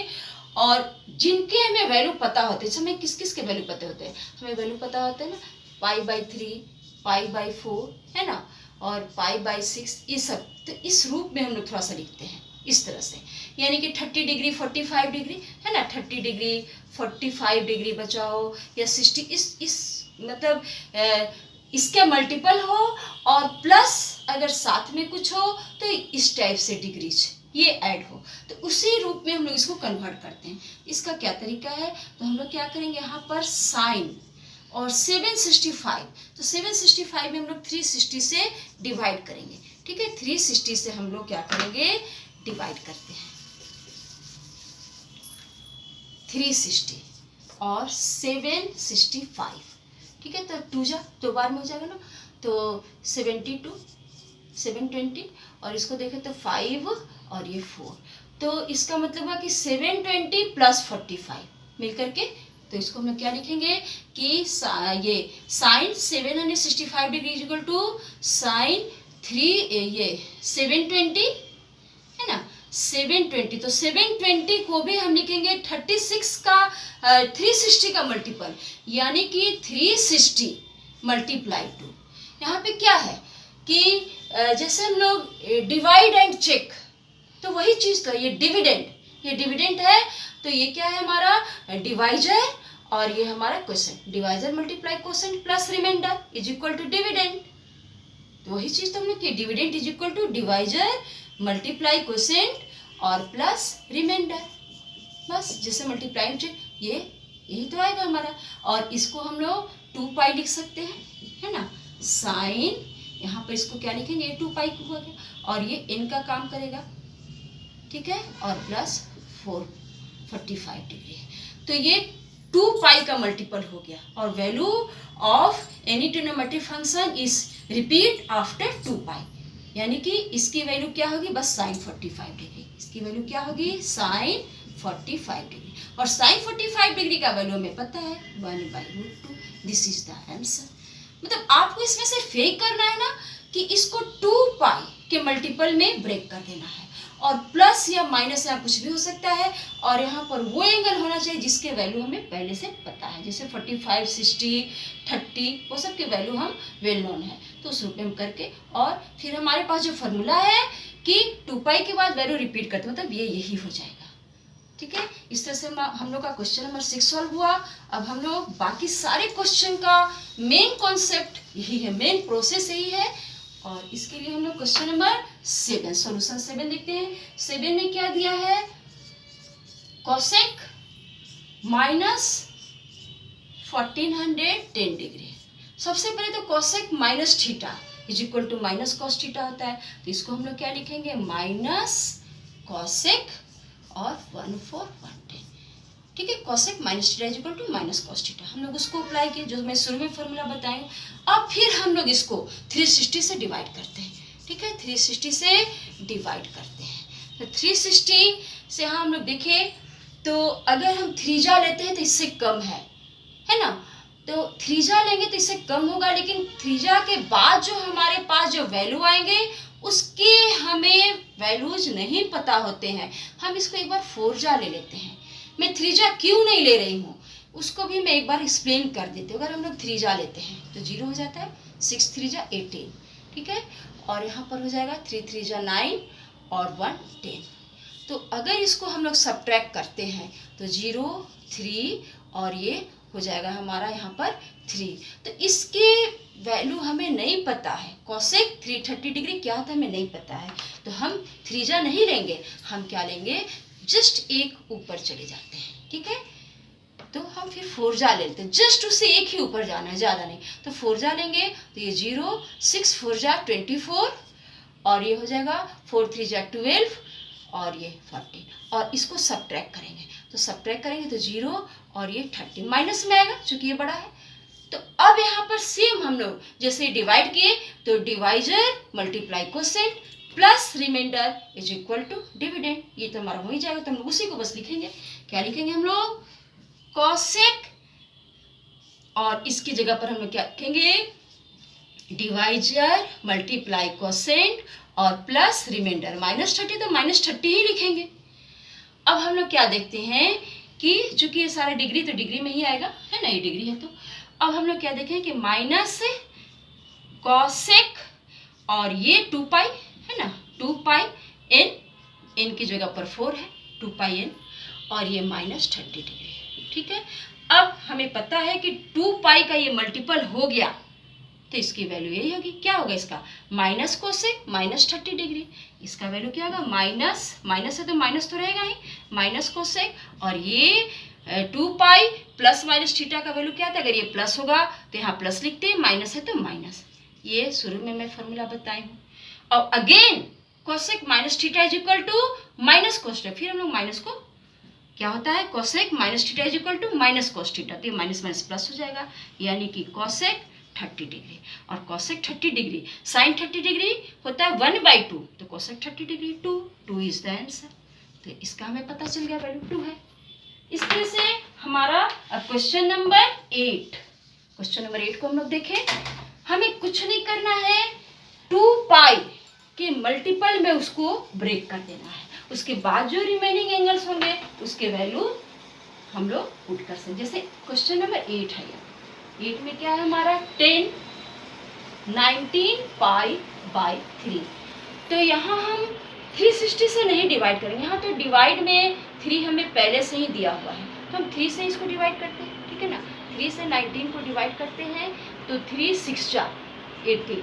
और जिनके हमें वैल्यू पता होते हैं, हमें किस किस के वैल्यू पता होते हैं, हमें वैल्यू पता होता है ना, π/3, π/4 है ना, और π/6 ये सब। तो इस रूप में हम लोग थोड़ा सा लिखते हैं इस तरह से, यानी कि 30 डिग्री 45 डिग्री है ना, 30 डिग्री 45 डिग्री बचाओ या 60, इस मतलब इसके मल्टीपल हो और प्लस अगर साथ में कुछ हो तो इस टाइप से डिग्रीज ये ऐड हो, तो उसी रूप में हम लोग इसको कन्वर्ट करते हैं। इसका क्या तरीका है, तो हम लोग क्या करेंगे, यहाँ पर साइन और 765, तो 765 में हम लोग 360 से डिवाइड करेंगे। ठीक है, 360 से हम लोग क्या करेंगे, डिवाइड करते हैं 360 और 765। ठीक है, तो 2 बार में हो जाएगा ना, तो 72, 720 और इसको देखें तो 5 और ये 4, तो इसका मतलब हुआ कि 720 + 45 मिल करके, तो इसको हम लोग क्या लिखेंगे कि ये sine 765 degree equal to sine 720 है ना, 720। तो 720 को भी हम लिखेंगे 36 का 360 का मल्टीपल, यानी कि 360 × 2। यहाँ पे क्या है कि जैसे हम लोग डिवाइड एंड चेक, तो वही चीज़, तो ये डिविडेंड है, तो ये क्या है हमारा डिवाइजर और ये हमारा quotient, divisor multiply quotient plus remainder is equal to dividend. तो वही चीज़ तो हमने की, dividend is equal to divisor multiply quotient और प्लस रिमाइंडर, बस जैसे मल्टीप्लाई चेक ये यही तो आएगा हमारा। और इसको हम लोग 2 पाई लिख सकते हैं, है ना, साइन यहाँ पर इसको क्या लिखेंगे, 2 पाई को हो गया और ये n का काम करेगा। ठीक है, और प्लस 45 डिग्री, तो ये 2 पाई का मल्टीपल हो गया। और value of any trigonometric function is repeat after 2 पाई, यानी कि इसकी वैल्यू क्या होगी, बस साइन 45 डिग्री, इसकी वैल्यू क्या होगी, साइन 45 डिग्री। और साइन 45 डिग्री का वैल्यू हमें पता है 1/√2, दिस इज द आंसर। मतलब आपको इसमें से फेक करना है ना कि इसको 2 पाई के मल्टीपल में ब्रेक कर देना है, और प्लस या माइनस यहाँ कुछ भी हो सकता है, और यहाँ पर वो एंगल होना चाहिए जिसके वैल्यू हमें पहले से पता है, जैसे 45, 60, 30 वो सब के वैल्यू हम वेल नोन है, तो उस रूप में हम करके, और फिर हमारे पास जो फॉर्मूला है कि 2 पाई के बाद वैल्यू रिपीट करते मतलब ये यही हो जाएगा। ठीक है, इस तरह से हम लोग का क्वेश्चन नंबर 6 सॉल्व हुआ। अब हम लोग बाकी सारे क्वेश्चन का मेन कॉन्सेप्ट यही है, मेन प्रोसेस यही है, और इसके लिए हम लोग क्वेश्चन नंबर 7 सॉल्यूशन 7 देखते हैं। 7 में क्या दिया है, कोसेक -1410 डिग्री। सबसे पहले तो cosec minus theta is equal to minus cos theta होता है, तो इसको हम लोग क्या लिखेंगे, माइनस कोसेक और 1/410। ठीक है, cosec minus theta is equal to minus cos theta, हम लोग उसको अप्लाई किए जो मैं शुरू में फॉर्मूला बताएं। अब फिर हम लोग इसको 360 से डिवाइड करते हैं। ठीक है, 360 से डिवाइड करते हैं, तो 360 से हम लोग देखें तो अगर हम 3 लेते हैं तो इससे कम है ना, तो थ्रीजा लेंगे तो इससे कम होगा, लेकिन थ्रीजा के बाद जो हमारे पास जो वैल्यू आएंगे उसके हमें वैल्यूज नहीं पता होते हैं। हम इसको एक बार फोरजा ले लेते हैं। मैं थ्रीजा क्यों नहीं ले रही हूँ उसको भी मैं एक बार एक्सप्लेन कर देती हूँ। अगर हम लोग थ्रीजा लेते हैं तो 0 हो जाता है, 6 3जा 18, ठीक है। और यहाँ पर हो जाएगा 3 3जा 9 और 1 10। तो अगर इसको हम लोग सब्ट्रैक्ट करते हैं तो 0 3 और ये हो जाएगा हमारा यहाँ पर 3। तो इसके वैल्यू हमें नहीं पता है। कोसेक 330 डिग्री क्या होता है हमें नहीं पता है, तो हम थ्रीजा नहीं लेंगे। हम क्या लेंगे, जस्ट एक ऊपर चले जाते हैं, ठीक है। तो हम फिर फोरजा ले लेते हैं, जस्ट उससे एक ही ऊपर जाना है, ज़्यादा नहीं। तो फोरजा लेंगे तो ये 0 6 4जा 24 और ये हो जाएगा 4 3जा 12 और ये 14। और इसको सब्ट्रैक्ट करेंगे तो सब्ट्रैक्ट करेंगे तो 0 और ये 30 माइनस में आएगा चूंकि ये बड़ा है। तो अब यहाँ पर सेम हम लोग जैसे डिवाइड किए तो divisor multiply quotient plus remainder is equal to dividend. ये तो हमारा हो ही जाएगा, तो हम लोग उसी को बस लिखेंगे। क्या लिखेंगे हम लोग, कोसेक, और इसकी जगह पर हम लोग क्या लिखेंगे, डिवाइजर मल्टीप्लाई कोसेंट और प्लस रिमाइंडर। -30 तो -30 ही लिखेंगे। अब हम लोग क्या देखते हैं कि चूंकि ये सारा डिग्री तो डिग्री में ही आएगा, है ना, ये डिग्री है। तो अब हम लोग क्या देखें कि माइनस कोसेक और ये 2 पाई है ना, 2 पाई n की जगह पर 4 है, 2 पाई n और ये -30 डिग्री, ठीक है। अब हमें पता है कि 2 पाई का ये मल्टीपल हो गया तो इसकी वैल्यू यही होगी। क्या होगा इसका, माइनस कोसेक -30 डिग्री। इसका वैल्यू क्या होगा, माइनस है तो माइनस तो रहेगा ही, माइनस कोसेक और ये 2 पाई प्लस माइनस थीटा का वैल्यू क्या था। अगर ये प्लस होगा तो यहाँ प्लस लिखते हैं, माइनस है तो माइनस। ये शुरू में मैं फॉर्मूला बताई हूँ। और again cosec minus theta is equal to minus cosec. फिर हम लोग माइनस को क्या होता है, cosec minus theta is equal to minus cos theta. तो ये माइनस माइनस प्लस हो जाएगा, यानी कि कोसेक 30 डिग्री। और कोसेक 30 डिग्री साइन 30 डिग्री होता है 1/2, तो cosec 30 degree 2 is the answer. तो इसका हमें पता चल गया वैल्यू 2 है। इस तरह से हमारा क्वेश्चन नंबर 8 को हम लोग देखें। हमें कुछ नहीं करना है, 2 पाई के मल्टीपल में उसको ब्रेक कर देना है। उसके बाद जो रिमेनिंग एंगल्स होंगे उसके वैल्यू हम लोग पुट कर सकते। जैसे क्वेश्चन नंबर 8 है, 8 में क्या है हमारा 10 19 पाई बाई 3। तो यहाँ हम 360 से नहीं डिवाइड करेंगे। यहाँ तो डिवाइड में 3 हमें पहले से ही दिया हुआ है, तो हम 3 से इसको डिवाइड करते हैं, ठीक है ना। 3 से 19 को डिवाइड करते हैं तो 3 6 जा 18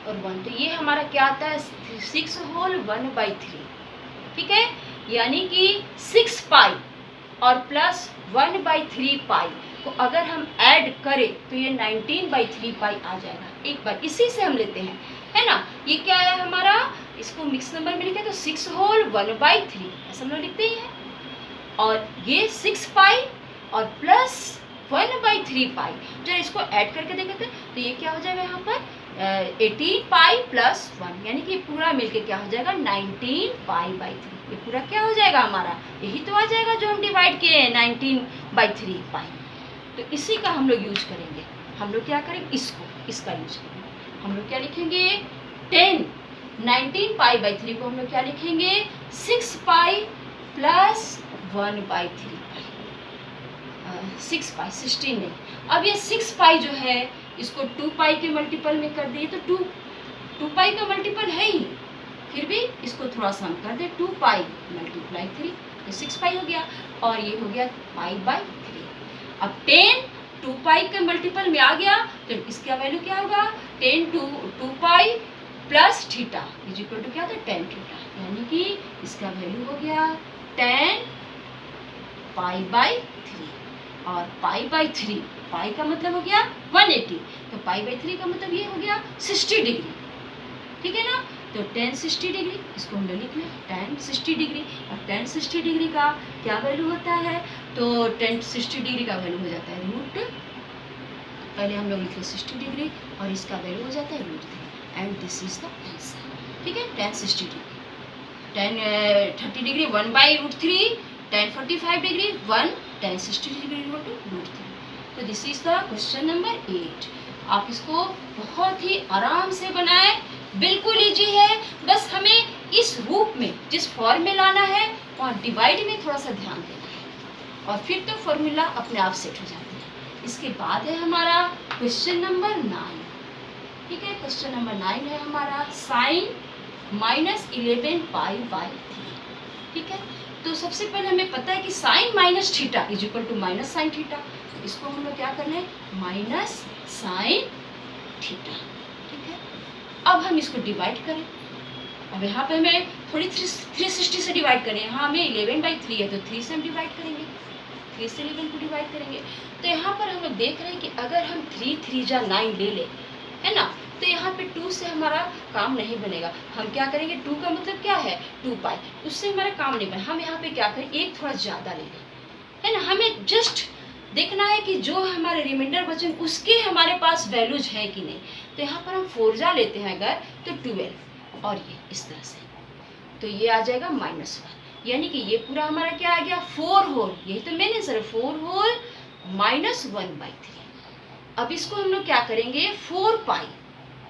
और 1, तो ये हमारा क्या आता है 6 होल 1/3, ठीक है। यानी कि 6 पाई और प्लस 1/3 पाई को अगर हम ऐड करें तो ये 19/3 पाई आ जाएगा। एक बार इसी से हम लेते हैं, है ना। ये क्या है हमारा, इसको मिक्स नंबर में लिखे तो 6 होल 1/3 ऐसा हम लोग लिखते ही हैं। और ये 6 पाई और प्लस 1/3 पाई, जब इसको ऐड करके देखें तो ये क्या हो जाएगा यहाँ पर 18 पाई प्लस 1, यानी कि पूरा मिलके क्या हो जाएगा 19 पाई/3। ये पूरा क्या हो जाएगा हमारा, यही तो आ जाएगा जो हम डिवाइड किए 19/3 पाई। तो इसी का हम लोग यूज करेंगे। हम लोग क्या करेंगे, इसका यूज करेंगे। हम लोग क्या लिखेंगे 19 पाई/3 को हम लोग क्या लिखेंगे 6 पाई प्लस 1/3 6 पाई 16 नहीं। अब ये 6 पाई जो है इसको 2 पाई के मल्टीपल में कर दिए तो 2 पाई का मल्टीपल है ही, फिर भी इसको थोड़ा सा हम कर दे 2 पाई मल्टीप्लाई 3 तो 6 पाई हो गया और ये हो गया पाई/3। अब 10 2 पाई के मल्टीपल में आ गया तो इसका वैल्यू क्या होगा 10 2 pi plus theta is equal to क्या था 10 थीटा, यानी कि इसका वैल्यू हो गया 10 पाई/3। और पाई/3 पाई का मतलब हो गया 180, तो पाई/3 का मतलब ये हो गया 60 डिग्री, ठीक है ना। तो tan 60 डिग्री इसको हम लोग लिख लें tan 60 डिग्री। और tan 60 डिग्री का क्या वैल्यू होता है, तो tan 60 डिग्री का वैल्यू हो जाता है रूट, पहले हम लोग लिखे 60 डिग्री और इसका वैल्यू हो जाता है √3 and this is the answer, ठीक है। tan 60 degree, tan 30 degree 1/√3, tan 45 degree 1, tan 60 degree √3। तो this is the question number 8। आप इसको बहुत ही आराम से बनाएं, बिल्कुल इजी है। बस हमें इस रूप में जिस फॉर्म में लाना है वहाँ डिवाइड में थोड़ा सा ध्यान देना है और फिर तो फॉर्मूला अपने आप सेट हो जाता है। इसके बाद है हमारा क्वेश्चन नंबर 9। ठीक है, क्वेश्चन नंबर 9 है हमारा साइन -11 पाई बाई 3। ठीक है, तो सबसे पहले हमें पता है कि sine minus theta is equal to minus sine theta. तो इसको हम लोग क्या करना है, माइनस साइन थीटा। ठीक है, अब हम इसको डिवाइड करें। अब यहाँ पे हमें थोड़ी 360 से डिवाइड करें। यहाँ हमें 11/3 है तो 3 से हम डिवाइड करेंगे, 3 से 11 को डिवाइड करेंगे। तो यहाँ पर हम लोग देख रहे हैं कि अगर हम 3 3 जा 9 ले लें, है ना, तो यहाँ पे 2 से हमारा काम नहीं बनेगा। हम क्या करेंगे, 2 का मतलब क्या है 2 पाई, उससे हमारा काम नहीं बनेगा। हम यहाँ पे क्या करें, एक थोड़ा ज़्यादा ले लें, है ना। हमें जस्ट देखना है कि जो हमारे रिमाइंडर बचे उसके हमारे पास वैल्यूज है कि नहीं। तो यहाँ पर हम 4 जा लेते हैं अगर, तो 12 और ये इस तरह से, तो ये आ जाएगा -1, यानी कि ये पूरा हमारा क्या आ गया 4 होल। यही तो मेन आंसर है, 4 होल -1/3। अब इसको हम लोग क्या करेंगे 4 पाई,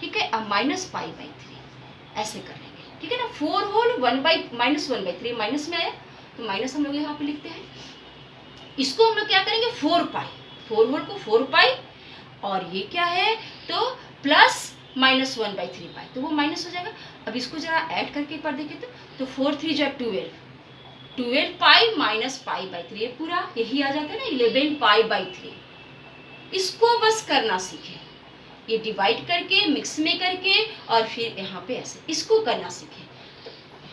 ठीक है, अब -π/3 ऐसे कर लेंगे। ठीक है ना, 4 होल -1/3 माइनस में आया तो माइनस हम लोग यहाँ पे लिखते हैं। इसको हम लोग क्या करेंगे 4 पाई, 4 होल को 4 पाई और ये क्या है तो प्लस -1/3 पाई, तो वो माइनस हो जाएगा। अब इसको जरा ऐड करके एक बार देखें तो 4 3 जा 12, 12 पाई माइनस π/3, ये पूरा यही आ जाता है ना 11 π/3। इसको बस करना सीखें, ये डिवाइड करके मिक्स में करके और फिर यहाँ पे ऐसे इसको करना सीखें।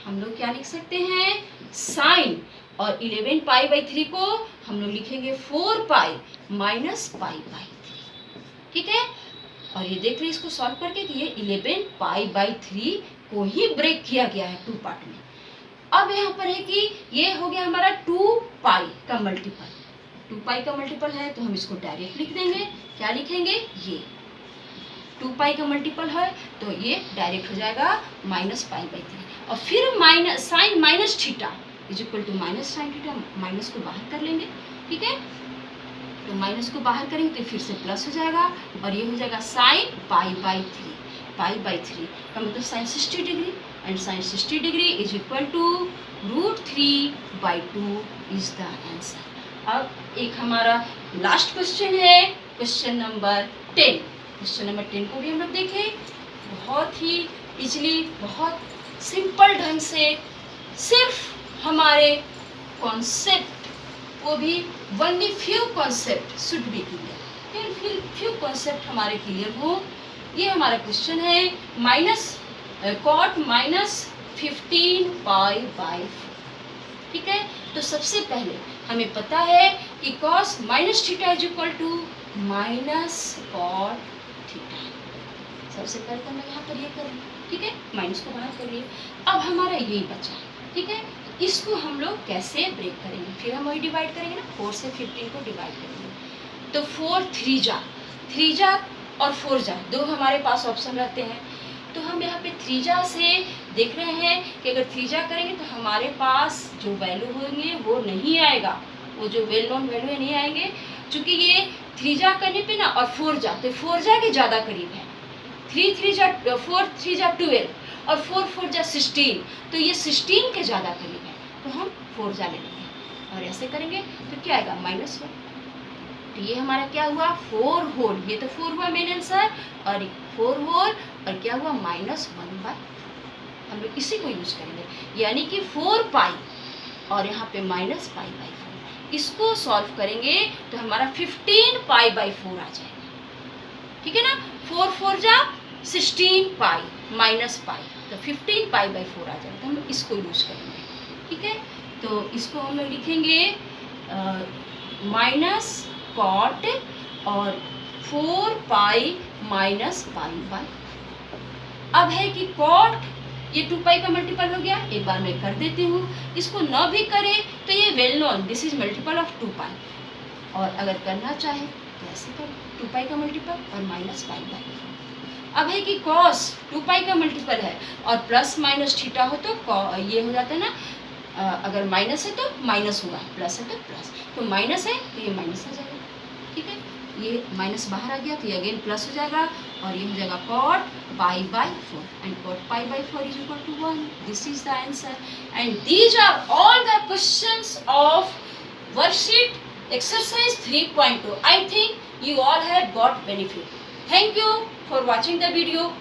हम लोग क्या लिख सकते हैं, साइन और 11 π/3 को हम लोग लिखेंगे 4 पाई माइनस π/3। ठीक है, और ये देख रहे हैं इसको सॉल्व करके कि ये 11 π/3 को ही ब्रेक किया गया है 2 पार्ट में। अब यहाँ पर है कि ये हो गया हमारा 2 पाई का मल्टीपल, 2 पाई का मल्टीपल है तो हम इसको डायरेक्ट लिख देंगे। क्या लिखेंगे, ये 2 पाई का मल्टीपल है तो ये डायरेक्ट हो जाएगा -π/3 और फिर minus sine minus theta is equal to minus sine theta, minus को बाहर कर लेंगे। ठीक है, तो माइनस को बाहर करेंगे तो फिर से प्लस हो जाएगा और ये हो जाएगा साइन π/3, π/3 का मतलब sine 60 degree and sine 60 degree is equal to √3/2 is the answer. अब एक हमारा लास्ट क्वेश्चन है, क्वेश्चन नंबर 10। क्वेश्चन नंबर 10 को भी हम लोग देखें, बहुत ही इजली, बहुत सिंपल ढंग से, सिर्फ हमारे कॉन्सेप्ट, वो भी only few concept should be clear, few concept हमारे क्लियर हो। ये हमारा क्वेश्चन है cot -15 π/4। ठीक है, तो सबसे पहले हमें पता है कि cos -θ is equal to -cot θ। सबसे पहले तो मैं यहाँ पर ये करें, ठीक है, माइनस को बाहर कर लिए। अब हमारा यही बचा, ठीक है, इसको हम लोग कैसे ब्रेक करेंगे, फिर हम वही डिवाइड करेंगे ना, 4 से 15 को डिवाइड करेंगे। तो 4 3 जा और 4 जा, दो हमारे पास ऑप्शन रहते हैं। तो हम यहाँ पे 3 जा से देख रहे हैं कि अगर 3 जा करेंगे तो हमारे पास जो वैल्यू होंगे वो नहीं आएगा, वो जो वेल नोन वैल्यू है नहीं आएंगे, क्योंकि ये 3 जा करने पे ना और 4 जा, तो 4 जा के ज़्यादा करीब है। 4 3 जा 12 और 4 जा 16, तो ये 16 के ज़्यादा करीब है, तो हम 4 जा ले लेंगे और ऐसे करेंगे तो क्या आएगा -1। तो ये हमारा क्या हुआ 4 होल, ये तो 4 हुआ मेन आंसर, और 4 होल और क्या हुआ -1/4। हम लोग इसी को यूज करेंगे, यानी कि 4 पाई और यहाँ पे -π/4। इसको सॉल्व करेंगे तो हमारा 15 π/4 आ जाएगा। ठीक है ना, 4 4 जा 16 पाई माइनस पाई, तो 15 π/4 आ जाएगा। तो हम इसको यूज करेंगे। ठीक है, तो इसको हम लोग लिखेंगे -cot और 4 पाई -π/4। अब है कि cot, ये 2 पाई का मल्टीपल हो गया, एक बार मैं कर देती हूँ। इसको न भी करे तो ये well known, this is multiple of 2 पाई, और अगर करना चाहे तो ऐसे करें 2 पाई का मल्टीपल और -π/4। अब है कि cos 2 पाई का मल्टीपल है और प्लस माइनस थीटा हो तो ये हो जाता है ना, अगर माइनस है तो माइनस होगा, प्लस है तो प्लस, तो माइनस है तो ये माइनस आ जाएगा। ठीक है, ये माइनस बाहर आ गया तो ये अगेन प्लस हो जाएगा और ये हो जाएगा cot pi by 4 and cot pi by 4 is equal to 1. This is the answer and these are all the questions of worksheet exercise 3.2. I think you all have got benefit. Thank you for watching the video.